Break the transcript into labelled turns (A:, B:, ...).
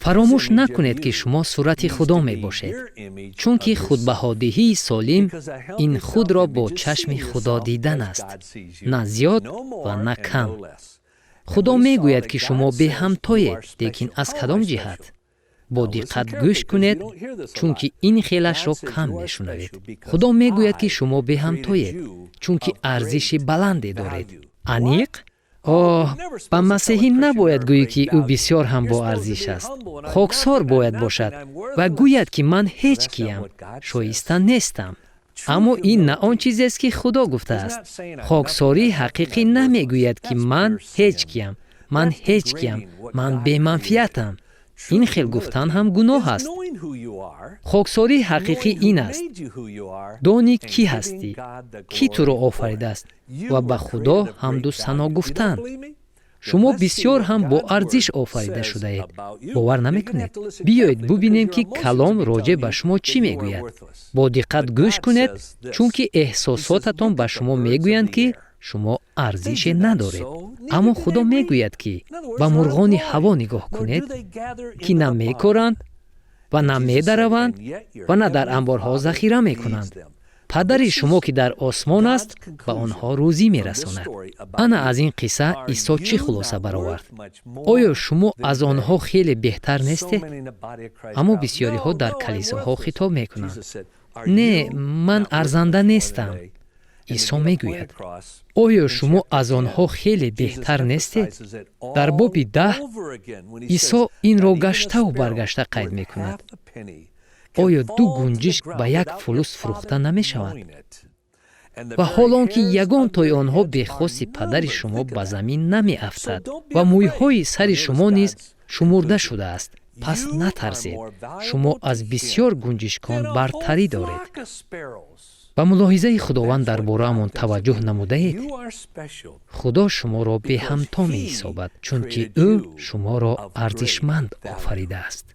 A: فراموش نکنید که شما صورت خدا می باشید، چون که خودبهادی‌های سالم این خود را با چشم خدا دیدن است، نه زیاد و نه کم. خدا می گوید که شما به همتایید، لیکن از کدام جهت؟ با دقت گوش کنید، چون که این خیلش را کم می شنوید. خدا می گوید که شما به همتایید، چون که ارزش بلندی دارید. انیق؟ با مسیحی نباید گویی که او بسیار هم با ارزش است. خاکسار باید باشد و گوید که من هیچ کیم، شایسته نیستم. اما این نه آن چیزی است که خدا گفته است. خاکساری حقیقی نمی گوید که من هیچ کیم، من هیچ کیم، من بی منفعتم. این خیل گفتن هم گناه است. خاکساری حقیقی این است: دانی کی هستی، کی تو را آفریده است و به خدا حمد و ثنا گفتن. شما بسیار هم با ارزش آفریده شده اید. باور نمیکنید؟ بیایید ببینیم که کلام راجع به شما چی میگوید. با دقت گوش کنید، چون که احساساتتان به شما میگویند که شما ارزش ندارید. اما خدا میگوید که به مرغان هوا نگاه کنید که نه میکارند و نه میدروند و نه در انبارها ذخیره میکنند. پدر شما که در آسمان است به آنها روزی میرساند. انا از این قصه عیسی چی خلاصه برآورد؟ آیا شما از آنها خیلی بهتر نیستید؟ اما بسیاری ها در کلیساها خطاب میکنند: نه، من ارزنده نیستم. عیسی میگوید: آیا شما از آنها خیلی بهتر نیستید؟ در باب 10 عیسی این را گشته و برگشته قید میکند: آیا 2 گنجشک به 1 فلس فروخته نمی شود؟ و حالان که یگان تای آنها به خواست پدر شما به زمین نمی افتد و مویهای سر شما نیز شمرده شده است. پس نترسید، شما از بسیار گنجشکان برتری دارید. و ملاحظه خداوند درباره من توجه نموده اید؟ خدا شما را به همتا می حسابد، چون که او شما را ارزشمند آفریده است.